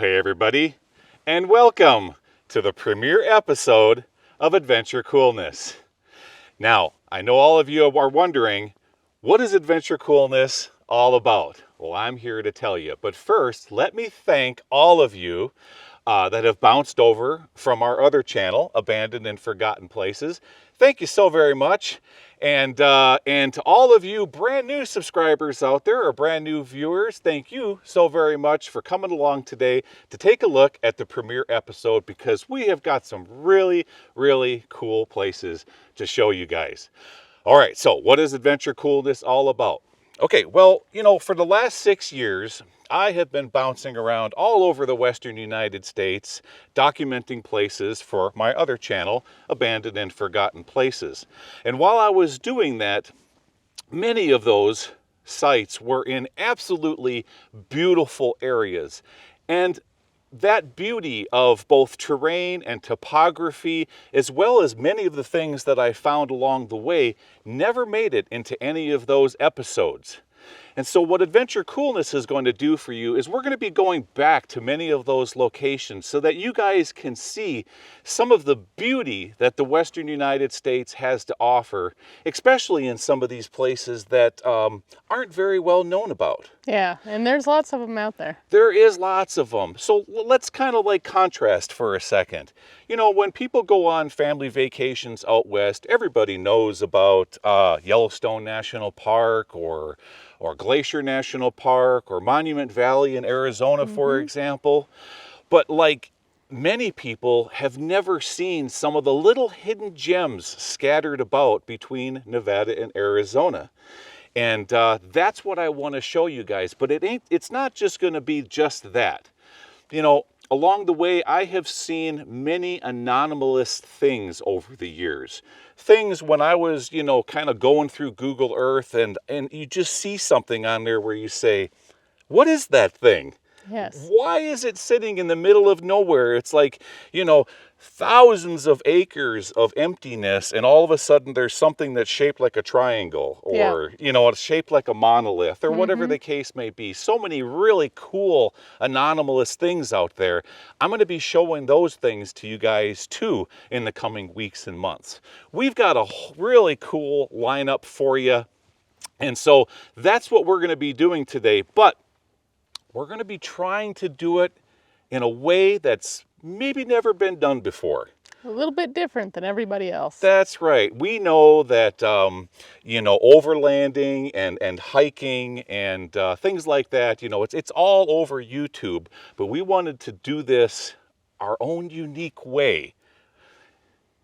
hey everybody, and welcome to the premiere episode of Adventure Coolness. Now, I know all of you are wondering, what is Adventure Coolness all about? Well, I'm here to tell you. But first, let me thank all of you that have bounced over from our other channel, Abandoned and Forgotten Places. Thank you so very much. And to all of you brand new subscribers out there or brand new viewers, thank you so very much for coming along today to take a look at the premiere episode, because we have got some really, really cool places to show you guys. All right, so what is Adventure Coolness all about? Okay, well, you know, for the last 6 years, I have been bouncing around all over the Western United States, documenting places for my other channel, Abandoned and Forgotten Places. And while I was doing that, many of those sites were in absolutely beautiful areas. And that beauty of both terrain and topography, as well as many of the things that I found along the way, never made it into any of those episodes. And so what Adventure Coolness is going to do for you is we're going to be going back to many of those locations so that you guys can see some of the beauty that the Western United States has to offer, especially in some of these places that aren't very well known about. Yeah, and there's lots of them out there. There is lots of them. So let's kind of like contrast for a second. You know, when people go on family vacations out west, everybody knows about Yellowstone National Park or Glacier National Park or Monument Valley in Arizona, for example. But like many people have never seen some of the little hidden gems scattered about between Nevada and Arizona. And that's what I want to show you guys. But it's not just going to be just that. You know, along the way, I have seen many anomalous things over the years. Things when I was, you know, kind of going through Google Earth and you just see something on there where you say, what is that thing? Yes. Why is it sitting in the middle of nowhere? It's like, you know, thousands of acres of emptiness, and all of a sudden there's something that's shaped like a triangle, or, you know, it's shaped like a monolith, or whatever the case may be. So many really cool, anomalous things out there. I'm going to be showing those things to you guys too in the coming weeks and months. We've got a really cool lineup for you, and so that's what we're going to be doing today. But we're going to be trying to do it in a way that's maybe never been done before. A little bit different than everybody else. That's right. We know that, you know, overlanding and hiking and things like that, you know, it's all over YouTube. But we wanted to do this our own unique way.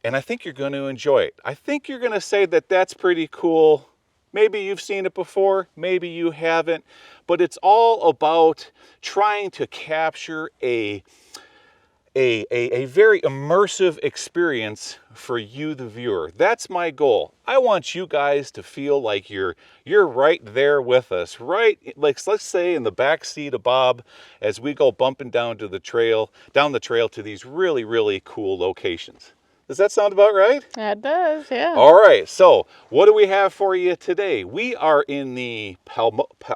And I think you're going to enjoy it. I think you're going to say that that's pretty cool. Maybe you've seen it before, maybe you haven't, but it's all about trying to capture a very immersive experience for you, the viewer. That's my goal. I want you guys to feel like you're right there with us, right? Like, let's say in the back seat of Bob as we go bumping down the trail to these really, really cool locations. Does that sound about right? That does, yeah. All right, so what do we have for you today? We are in the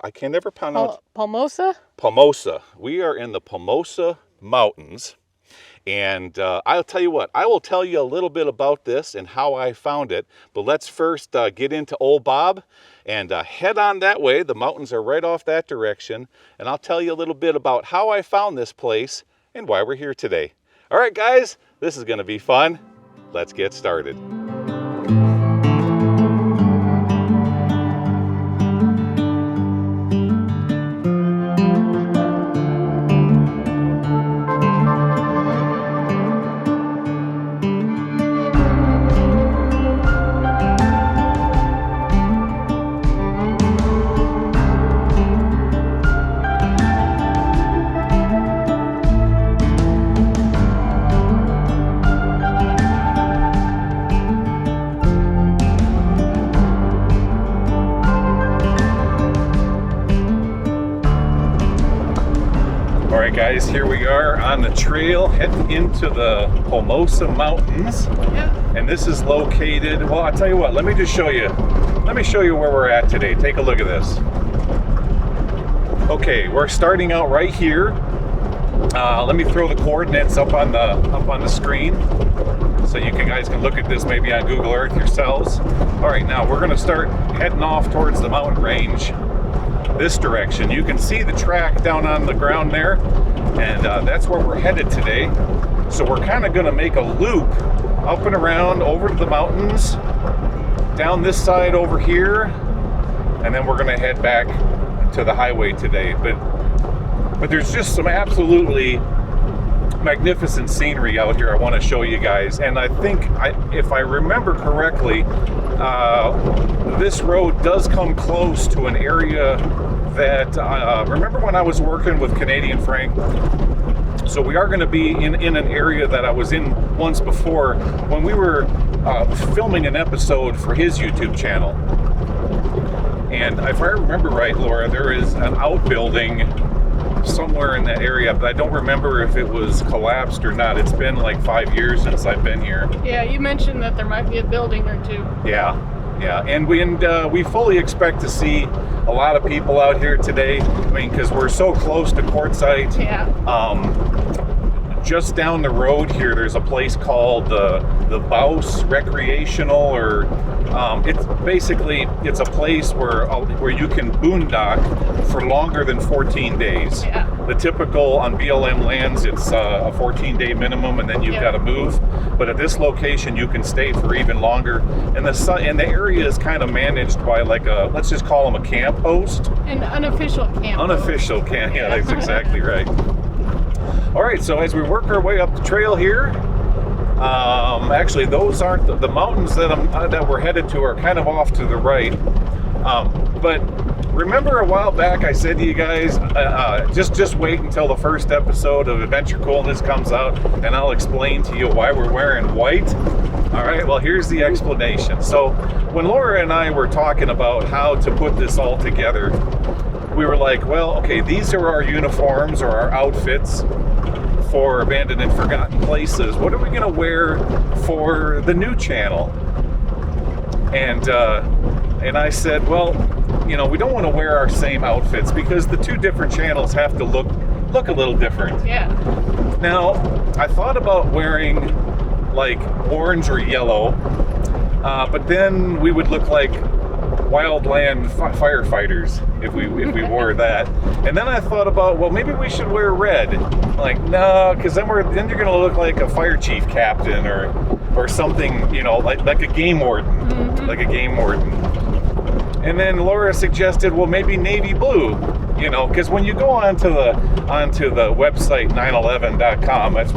I can never pronounce Palmosa? Palmosa. We are in the Palmosa Mountains. And I'll tell you what, I will tell you a little bit about this and how I found it. But let's first get into old Bob and head on that way. The mountains are right off that direction. And I'll tell you a little bit about how I found this place and why we're here today. All right, guys, this is going to be fun. Let's get started. Guys, here we are on the trail heading into the Palmosa Mountains. Yeah. And this is located, well, I'll tell you what, let me just show you. Let me show you where we're at today. Take a look at this. Okay, we're starting out right here Let me throw the coordinates up on the screen so you guys can look at this maybe on Google Earth yourselves. All right, now we're going to start heading off towards the mountain range this direction. You can see the track down on the ground there, and that's where we're headed today. So we're kind of going to make a loop up and around over to the mountains, down this side over here, and then we're going to head back to the highway today. But there's just some absolutely magnificent scenery out here I want to show you guys. And I think, if I remember correctly, this road does come close to an area that, remember when I was working with Canadian Frank? So we are going to be in an area that I was in once before when we were filming an episode for his YouTube channel. And if I remember right, Laura, there is an outbuilding somewhere in that area, but I don't remember if it was collapsed or not. It's been like 5 years since I've been here. Yeah, you mentioned that there might be a building or two. Yeah, and we fully expect to see a lot of people out here today. I mean, because we're so close to Quartzsite. Yeah. Just down the road here, there's a place called the Bouse Recreational, or it's a place where you can boondock for longer than 14 days. Yeah. The typical on BLM lands, it's a 14-day minimum, and then you've got to move. But at this location, you can stay for even longer. And the area is kind of managed by like let's just call them a camp host. An unofficial camp. Unofficial camp. Yeah, that's exactly right. All right, so as we work our way up the trail here, actually those aren't the mountains that we're headed to are kind of off to the right. But remember a while back I said to you guys, just wait until the first episode of Adventure Coolness comes out, and I'll explain to you why we're wearing white. All right, well, here's the explanation. So when Laura and I were talking about how to put this all together, we were like, well, okay, these are our uniforms or our outfits for Abandoned and Forgotten Places. What are we going to wear for the new channel? And I said, well, we don't want to wear our same outfits because the two different channels have to look a little different. Yeah. Now, I thought about wearing like orange or yellow, but then we would look like wildland firefighters if we wore that. And then I thought about, well, maybe we should wear red. Like, no, because then you're gonna look like a fire chief captain or something, like a game warden. Mm-hmm. Like a game warden. And then Laura suggested, well, maybe navy blue, because when you go onto the website 911.com, that's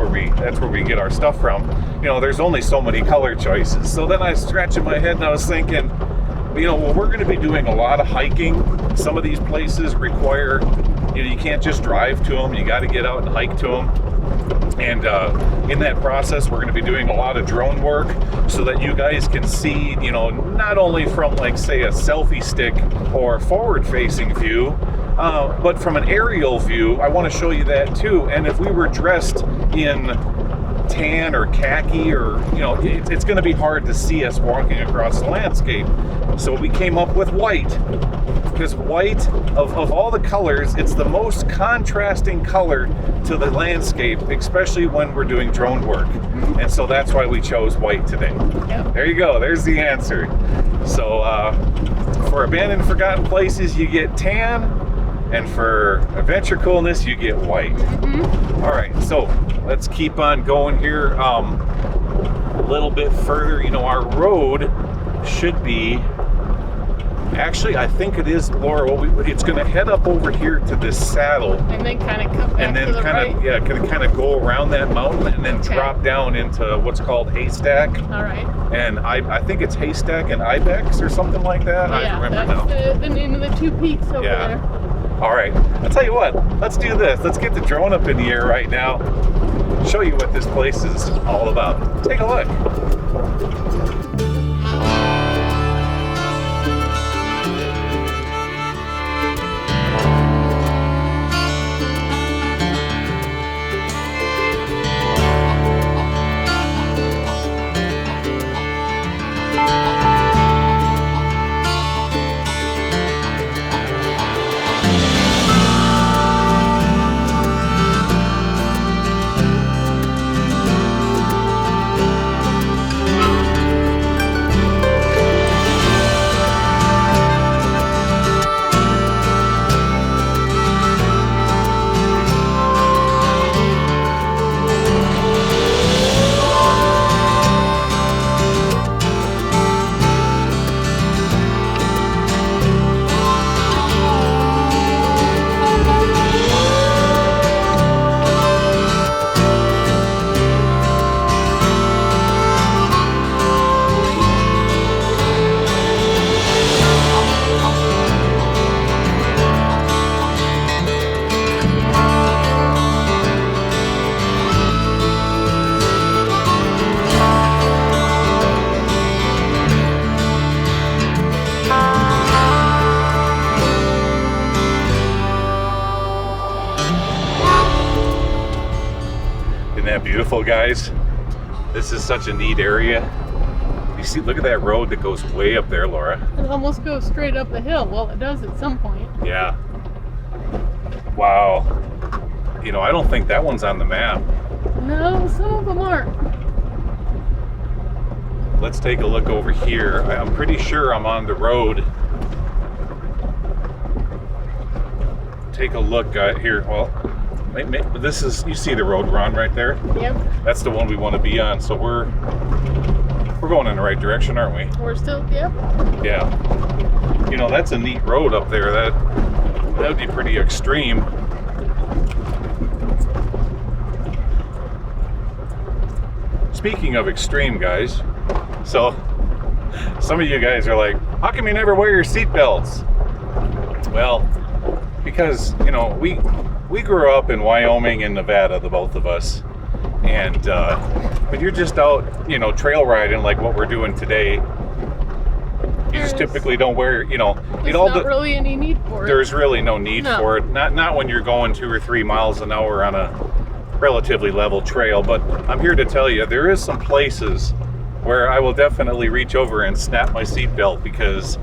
where we get our stuff from. There's only so many color choices. So then I was scratching my head and I was thinking, well, we're going to be doing a lot of hiking. Some of these places require, you can't just drive to them. You got to get out and hike to them. And in that process, we're going to be doing a lot of drone work so that you guys can see, not only from like, say, a selfie stick or forward-facing view, but from an aerial view. I want to show you that too. And if we were dressed in tan or khaki, or it's going to be hard to see us walking across the landscape. So we came up with white, because white, of all the colors, it's the most contrasting color to the landscape, especially when we're doing drone work. And so that's why we chose white today. Yep. There you go, there's the answer. So for Abandoned and Forgotten Places, you get tan, and for Adventure Coolness, you get white. Mm-hmm. All right, so let's keep on going here a little bit further. Our road should be, actually, I think it is, Laura, it's going to head up over here to this saddle. And then kind of come back and then to the right. Yeah, kind of go around that mountain and then drop down into what's called Haystack. All right. And I think it's Haystack and Ibex or something like that. Yeah, I remember that's now. the name of the two peaks over there. All right, I'll tell you what, let's do this. Let's get the drone up in the air right now, show you what this place is all about. Take a look. cool, guys. This is such a neat area. You see, look at that road that goes way up there, Laura. It almost goes straight up the hill. Well, it does at some point. Yeah. Wow. You know, I don't think that one's on the map. No, some of them aren't. Let's take a look over here. I'm pretty sure I'm on the road. Take a look here. Well, this is, you see the road we're on right there? Yep. That's the one we want to be on. So we're going in the right direction, aren't we? We're still, yep. Yeah. You know, that's a neat road up there. That would be pretty extreme. Speaking of extreme, guys, so some of you guys are like, how come you never wear your seatbelts? Well, because, you know, we grew up in Wyoming and Nevada, the both of us, and when you're just out, you know, trail riding like what we're doing today, you just typically don't wear, you know, There's not really any need for it. There's really no need for it. Not when you're going 2 or 3 miles an hour on a relatively level trail. But I'm here to tell you, there is some places where I will definitely reach over and snap my seatbelt because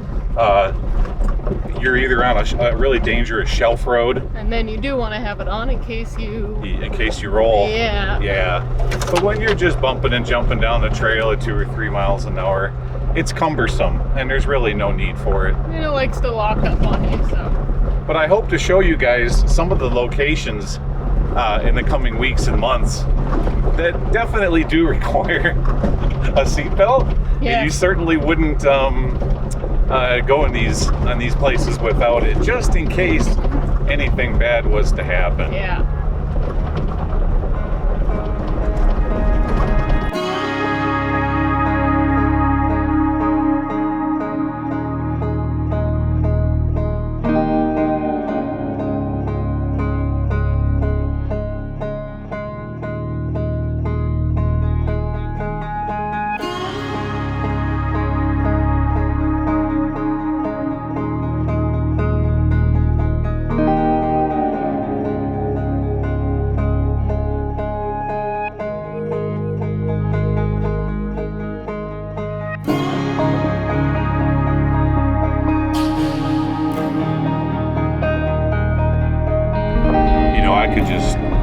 you're either on a really dangerous shelf road, and then you do want to have it on in case you roll. Yeah. But when you're just bumping and jumping down the trail at 2 or 3 miles an hour, it's cumbersome, and there's really no need for it. And it likes to lock up on you, so. But I hope to show you guys some of the locations in the coming weeks and months that definitely do require a seatbelt. Yeah. You certainly wouldn't go on these places without it, just in case anything bad was to happen. Yeah.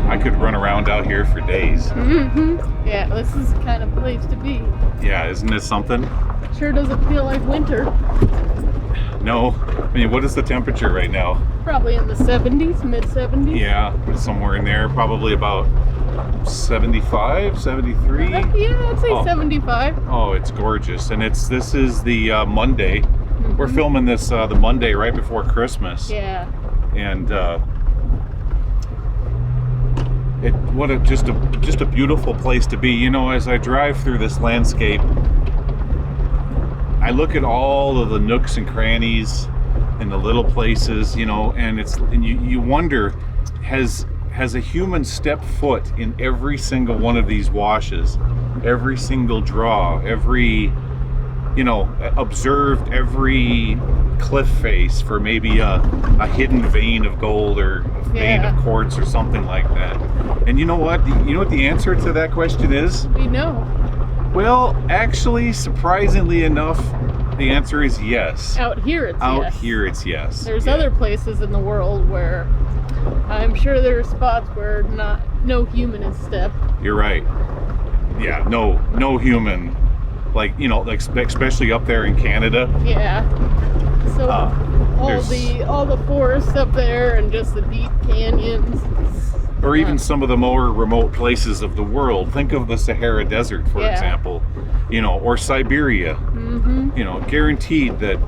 I could run around out here for days. Mm-hmm. Yeah, this is the kind of place to be. Yeah, isn't this something? Sure doesn't feel like winter. No. I mean, what is the temperature right now? Probably in the 70s, mid-70s. Yeah, somewhere in there. Probably about 75, 73. Yeah, I'd say 75. Oh, it's gorgeous. And this is the Monday. Mm-hmm. We're filming this the Monday right before Christmas. Yeah. And just a beautiful place to be. You know, as I drive through this landscape, I look at all of the nooks and crannies and the little places, you know, and you wonder, has a human stepped foot in every single one of these washes, every single draw, every, you know, observed every cliff face for maybe a hidden vein of gold or a vein of quartz or something like that. And you know what? You know what the answer to that question is? We know. Well, actually, surprisingly enough, the answer is yes. Out here it's yes. Out here it's yes. There's other places in the world where I'm sure there are spots where no human has stepped. You're right. Yeah, no human. Like, you know, like especially up there in Canada. Yeah. So all the forests up there and just the deep canyons. Or even some of the more remote places of the world. Think of the Sahara Desert, for example. You know, or Siberia. Mm-hmm. You know, guaranteed that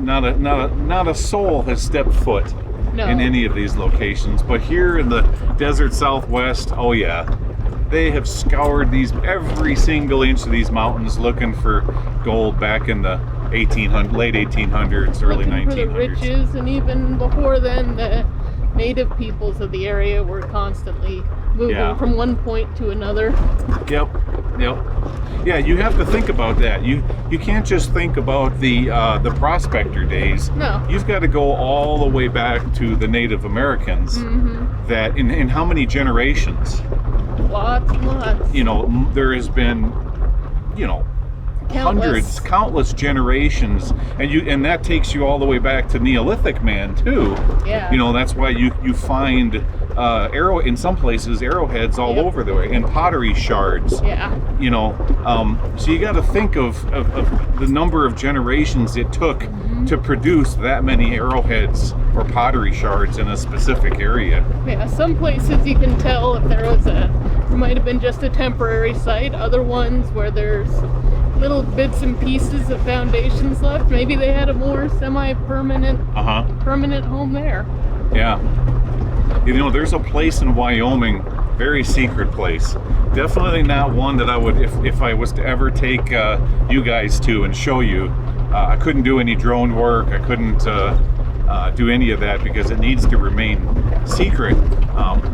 not a soul has stepped foot in any of these locations. But here in the desert Southwest, oh yeah, they have scoured every single inch of these mountains looking for gold back in the late 1800s, early 1900s. For the riches, and even before then, the native peoples of the area were constantly moving from one point to another. Yep. Yeah, you have to think about that. You can't just think about the prospector days. No. You've got to go all the way back to the Native Americans. Mm-hmm. That in how many generations? lots and lots. You know, there has been, you know, countless generations, and that takes you all the way back to Neolithic man too. Yeah. You know, that's why you find in some places arrowheads all over the way, and pottery shards. Yeah. You know, so you got to think of the number of generations it took to produce that many arrowheads or pottery shards in a specific area. Yeah, some places you can tell if there might have been just a temporary site. Other ones where there's little bits and pieces of foundations left. Maybe they had a more semi-permanent permanent home there. Yeah. You know, there's a place in Wyoming, very secret place. Definitely not one that I would, if I was to ever take you guys to and show you. I couldn't do any drone work. I couldn't do any of that because it needs to remain secret.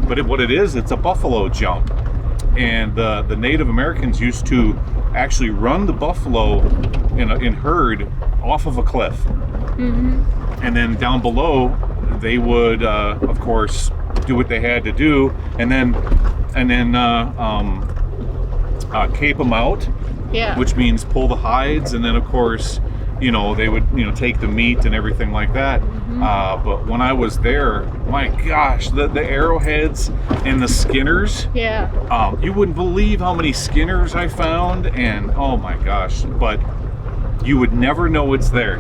But what it is, it's a buffalo jump. And the Native Americans used to actually run the buffalo in herd off of a cliff. And then down below, they would, of course, do what they had to do, and then cape them out, which means pull the hides, and then of course, you know, they would, you know, take the meat and everything like that. But when I was there, my gosh, the arrowheads and the skinners, you wouldn't believe how many skinners I found, and oh my gosh, but you would never know it's there.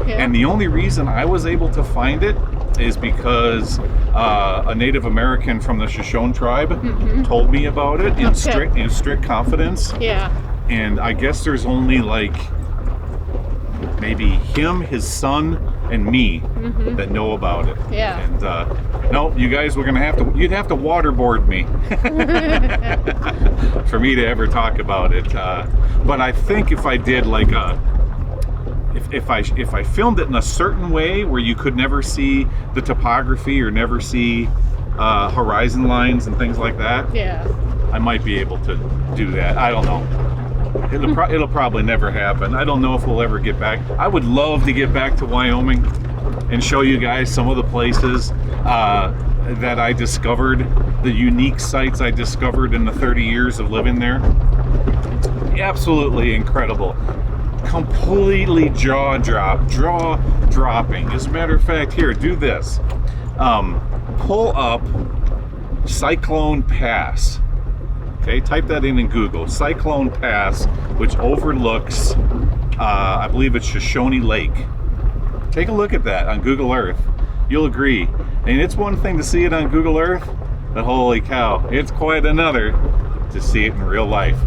And the only reason I was able to find it is because a Native American from the Shoshone tribe told me about it in strict confidence. And I guess there's only like maybe him, his son, and me that know about it. And no, you guys were you'd have to waterboard me for me to ever talk about it. But I think if I did like if I filmed it in a certain way where you could never see the topography or never see horizon lines and things like that, I might be able to do that. I don't know. It'll probably never happen. I don't know if we'll ever get back. I would love to get back to Wyoming and show you guys some of the places that I discovered, the unique sites I discovered in the 30 years of living there. Absolutely incredible. Completely jaw-dropping. As a matter of fact, here, do this. Pull up Cyclone Pass. Okay, type that in Google. Cyclone Pass, which overlooks, I believe it's Shoshone Lake. Take a look at that on Google Earth. You'll agree. And it's one thing to see it on Google Earth, but holy cow, it's quite another to see it in real life.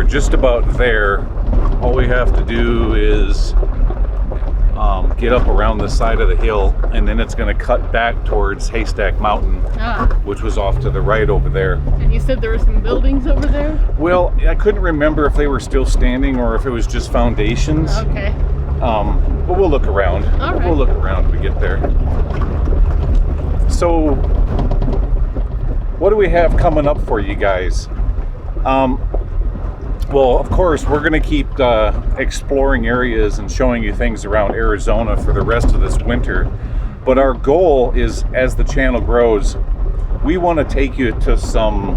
Just about there. All we have to do is get up around the side of the hill, and then it's going to cut back towards Haystack Mountain, which was off to the right over there. And you said there were some buildings over there? Well, I couldn't remember if they were still standing or if it was just foundations. Okay. But we'll look around. All right. We'll look around when we get there. So, what do we have coming up for you guys? Well, of course, we're going to keep exploring areas and showing you things around Arizona for the rest of this winter. But our goal is, as the channel grows, we want to take you to some,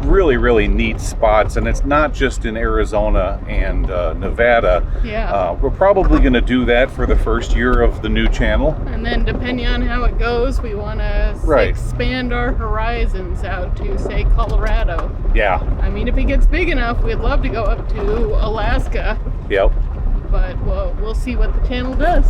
really, really neat spots. And it's not just in Arizona and Nevada. Yeah. We're probably going to do that for the first year of the new channel. And then depending on how it goes, we want to expand our horizons out to, say, Colorado. Yeah. I mean, if it gets big enough, we'd love to go up to Alaska. Yep. But we'll see what the channel does.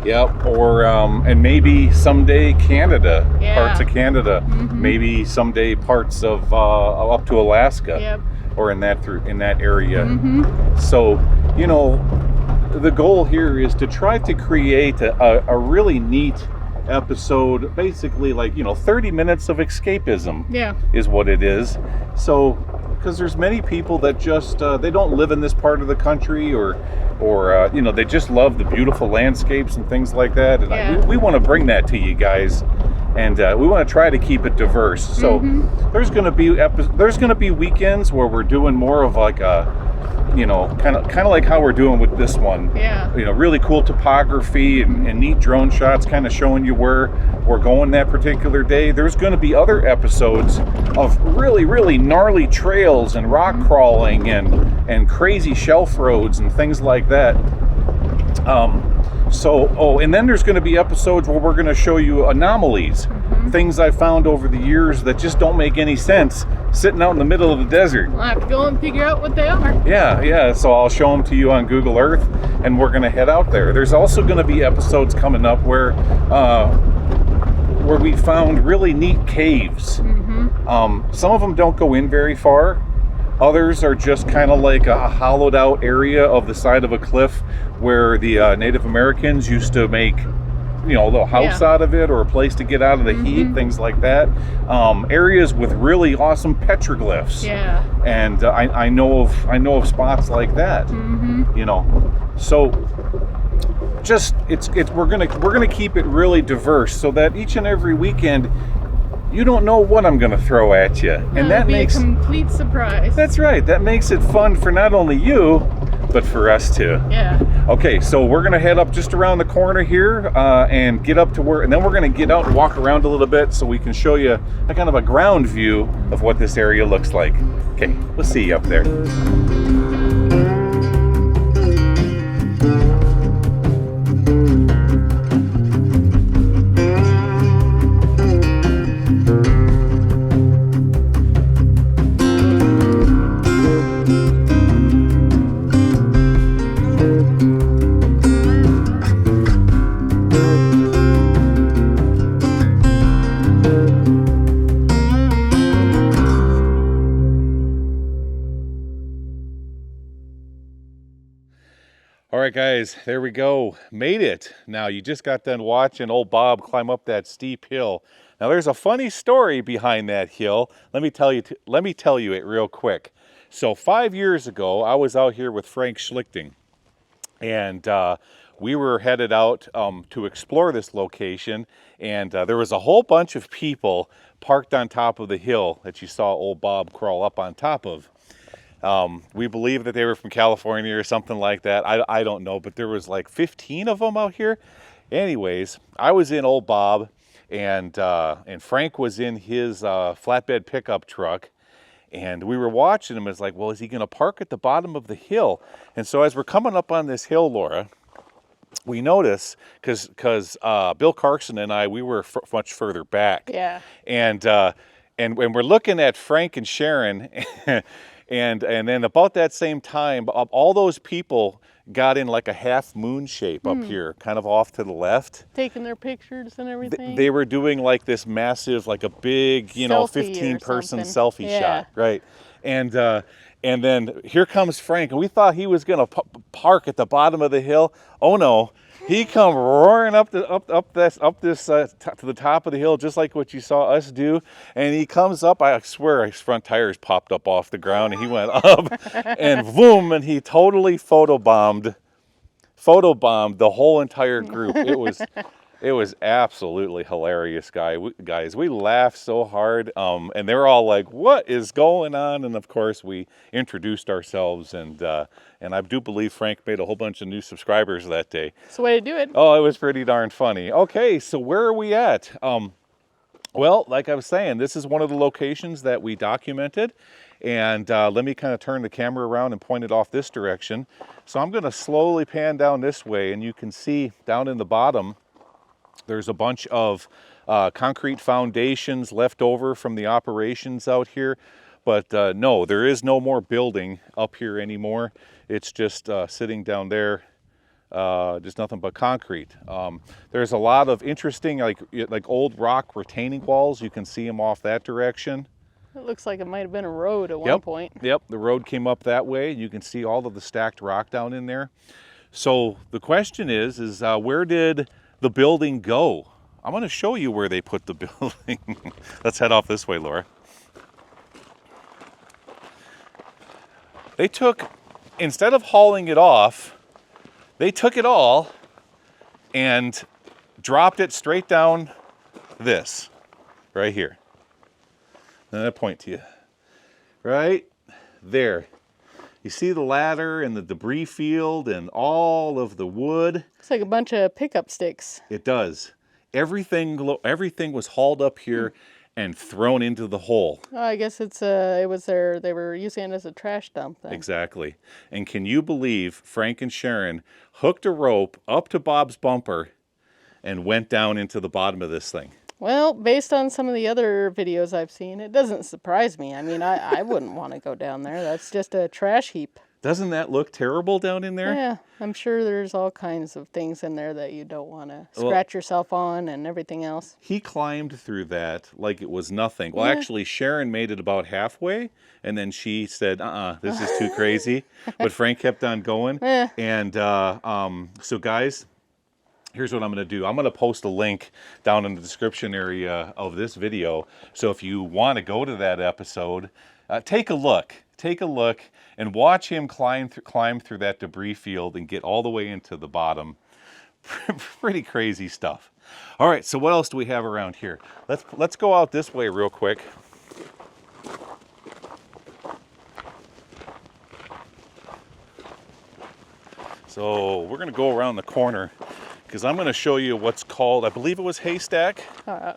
Yep, or and maybe someday Canada, parts of Canada, maybe someday parts of up to Alaska, or in that area. So, the goal here is to try to create a really neat episode, basically like 30 minutes of escapism. Is what it is. So, because there's many people that just they don't live in this part of the country, or they just love the beautiful landscapes and things like that, and we want to bring that to you guys, and we want to try to keep it diverse. So there's going to be weekends where we're doing more of like a kind of like how we're doing with this one. Really cool topography and neat drone shots, kind of showing you where we're going that particular day. There's going to be other episodes of really, really gnarly trails and rock crawling and crazy shelf roads and things like that. And then there's going to be episodes where we're going to show you anomalies, things I found over the years that just don't make any sense, sitting out in the middle of the desert. We'll have to go and figure out what they are. Yeah. So I'll show them to you on Google Earth, and we're going to head out there. There's also going to be episodes coming up where we found really neat caves. Some of them don't go in very far. Others are just kind of like a hollowed out area of the side of a cliff where the Native Americans used to make, a little house out of it, or a place to get out of the heat, things like that. Areas with really awesome petroglyphs. And I know of spots like that. So just we're gonna keep it really diverse, so that each and every weekend you don't know what I'm going to throw at you. And that makes a complete surprise. That's right. That makes it fun for not only you, but for us too. Okay, so we're going to head up just around the corner here and get up to where, and then we're going to get out and walk around a little bit so we can show you a kind of a ground view of what this area looks like. Okay, we'll see you up there. All right, guys, there we go. Made it. Now, you just got done watching old Bob climb up that steep hill. Now, there's a funny story behind that hill. Let me tell you it real quick. So 5 years ago, I was out here with Frank Schlichting, and we were headed out to explore this location, and there was a whole bunch of people parked on top of the hill that you saw old Bob crawl up on top of. We believe that they were from California or something like that. I don't know, but there was like 15 of them out here. Anyways, I was in old Bob, and Frank was in his flatbed pickup truck, and we were watching him. It's like, well, is he going to park at the bottom of the hill? And so as we're coming up on this hill, Laura, we notice, because Bill Carson and I, we were much further back. And when we're looking at Frank and Sharon, and then about that same time, all those people got in like a half moon shape up here, kind of off to the left. Taking their pictures and everything. They were doing like this massive, like a big, 15-person selfie shot, right? And then here comes Frank, and we thought he was gonna park at the bottom of the hill. Oh no. He come roaring up this to the top of the hill, just like what you saw us do. And he comes up. I swear, his front tires popped up off the ground, and he went up, and boom! And he totally photobombed the whole entire group. It was It was absolutely hilarious, guys. We laughed so hard, and they're all like, "What is going on?" And of course, we introduced ourselves, and I do believe Frank made a whole bunch of new subscribers that day. It's the way to do it. Oh, it was pretty darn funny. Okay, so where are we at? Well, like I was saying, this is one of the locations that we documented. And let me kind of turn the camera around and point it off this direction. So I'm going to slowly pan down this way, and you can see down in the bottom, there's a bunch of concrete foundations left over from the operations out here. But no, there is no more building up here anymore. It's just sitting down there. Just nothing but concrete. There's a lot of interesting, like old rock retaining walls. You can see them off that direction. It looks like it might have been a road at one point. Yep, the road came up that way. You can see all of the stacked rock down in there. So the question is where did the building go? I'm going to show you where they put the building. Let's head off this way, Laura. They took, instead of hauling it off, they took it all and dropped it straight down this, right here. And I point to you. Right there. You see the ladder and the debris field and all of the wood? Looks like a bunch of pickup sticks. It does. Everything was hauled up here and thrown into the hole. Oh, I guess they were using it as a trash dump then. Exactly. And can you believe Frank and Sharon hooked a rope up to Bob's bumper and went down into the bottom of this thing? Well, based on some of the other videos I've seen, it doesn't surprise me. I mean, I wouldn't want to go down there. That's just a trash heap. Doesn't that look terrible down in there? Yeah, I'm sure there's all kinds of things in there that you don't want to scratch yourself on and everything else. He climbed through that like it was nothing. Well, actually, Sharon made it about halfway, and then she said, this is too crazy. But Frank kept on going. And so, guys, here's what I'm going to do. I'm going to post a link down in the description area of this video. So if you want to go to that episode, take a look. Take a look and watch him climb through that debris field and get all the way into the bottom. Pretty crazy stuff. All right, so what else do we have around here? Let's go out this way real quick. So we're going to go around the corner because I'm going to show you what's called, I believe it was Haystack?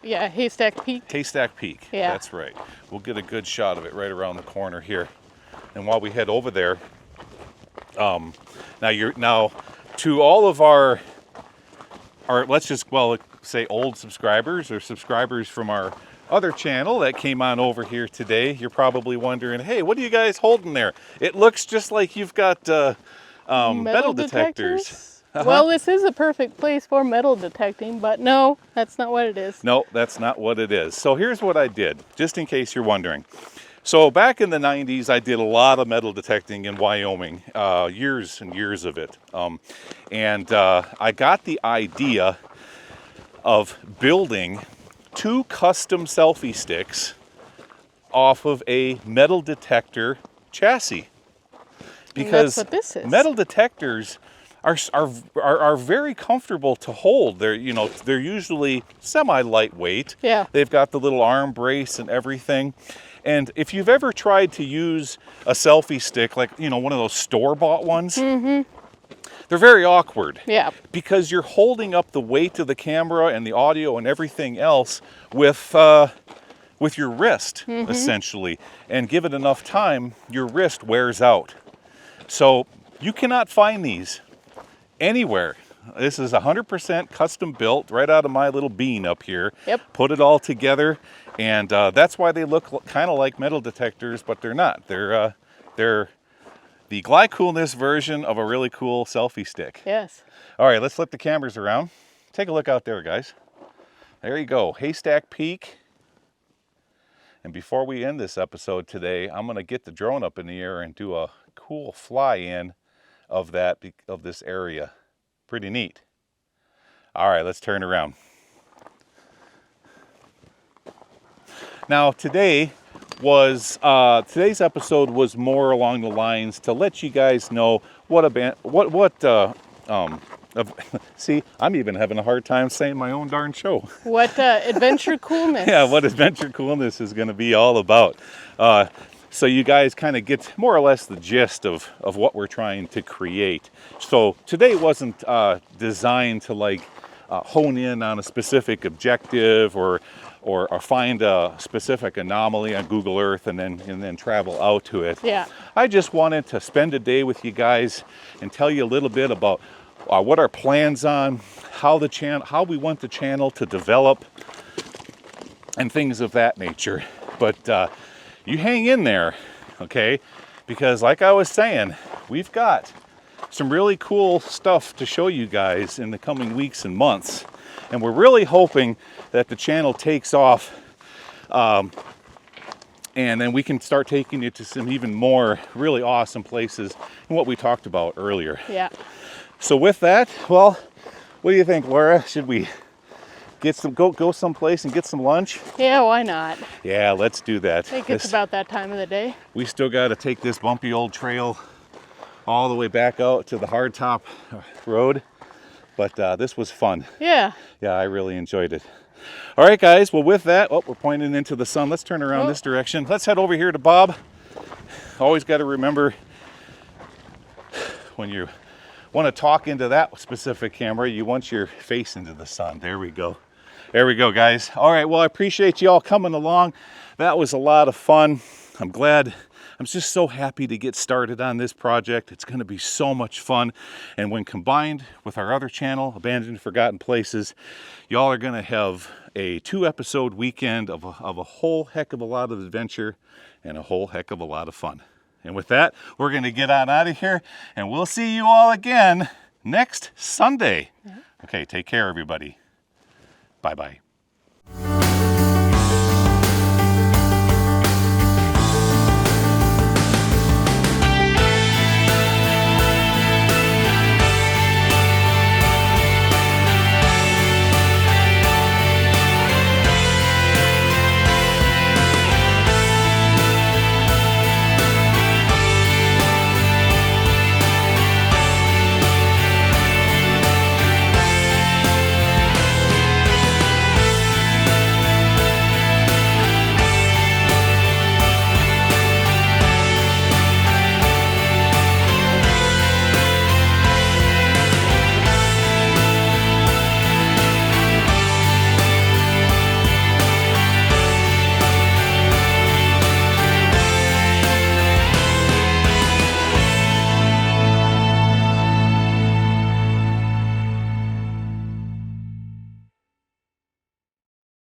Yeah, Haystack Peak. Haystack Peak, yeah. That's right. We'll get a good shot of it right around the corner here. And while we head over there, now to all of our let's just say old subscribers or subscribers from our other channel that came on over here today, you're probably wondering, hey, what are you guys holding there? It looks just like you've got metal detectors. Well, this is a perfect place for metal detecting, but no, that's not what it is. No, that's not what it is. So here's what I did, just in case you're wondering. So back in the 90s, I did a lot of metal detecting in Wyoming, years and years of it. I got the idea of building 2 custom selfie sticks off of a metal detector chassis. Because that's what this is. Metal detectors are very comfortable to hold. They're usually semi-lightweight. Yeah. They've got the little arm brace and everything. And if you've ever tried to use a selfie stick, like, one of those store-bought ones, they're very awkward. Yeah. Because you're holding up the weight of the camera and the audio and everything else with your wrist, essentially. And give it enough time, your wrist wears out. So you cannot find these anywhere. This is 100% custom built right out of my little bean up here. Yep. Put it all together, and that's why they look kind of like metal detectors, but they're not. They're the Gly Coolness version of a really cool selfie stick. Yes. All right, let's flip the cameras around. Take a look out there, guys. There you go, Haystack Peak. And before we end this episode today, I'm going to get the drone up in the air and do a cool fly-in of this area. Pretty neat. All right, let's turn around. Now today's episode was more along the lines to let you guys know what See, I'm even having a hard time saying my own darn show. What Adventure Coolness. Yeah, what Adventure Coolness is going to be all about. So you guys kind of get more or less the gist of what we're trying to create. So today wasn't designed to like hone in on a specific objective or find a specific anomaly on Google Earth and then travel out to it. Yeah. I just wanted to spend a day with you guys and tell you a little bit about what our plans on, how we want the channel to develop, and things of that nature. But you hang in there, okay? Because like I was saying, we've got some really cool stuff to show you guys in the coming weeks and months. And we're really hoping that the channel takes off, and then we can start taking you to some even more really awesome places and what we talked about earlier. Yeah. So with that, well, what do you think, Laura? Should we go someplace and get some lunch? Yeah, why not? Yeah, let's do that. I think it's about that time of the day. We still got to take this bumpy old trail all the way back out to the hardtop road. But this was fun. Yeah. Yeah, I really enjoyed it. All right, guys. Well, with that, we're pointing into the sun. Let's turn around this direction. Let's head over here to Bob. Always got to remember when you want to talk into that specific camera, you want your face into the sun. There we go. There we go, guys. All right. Well, I appreciate you all coming along. That was a lot of fun. I'm glad. I'm just so happy to get started on this project. It's going to be so much fun. And when combined with our other channel, Abandoned and Forgotten Places, y'all are going to have a 2-episode weekend of a whole heck of a lot of adventure and a whole heck of a lot of fun. And with that, we're going to get on out of here, and we'll see you all again next Sunday. Okay, take care, everybody. Bye-bye.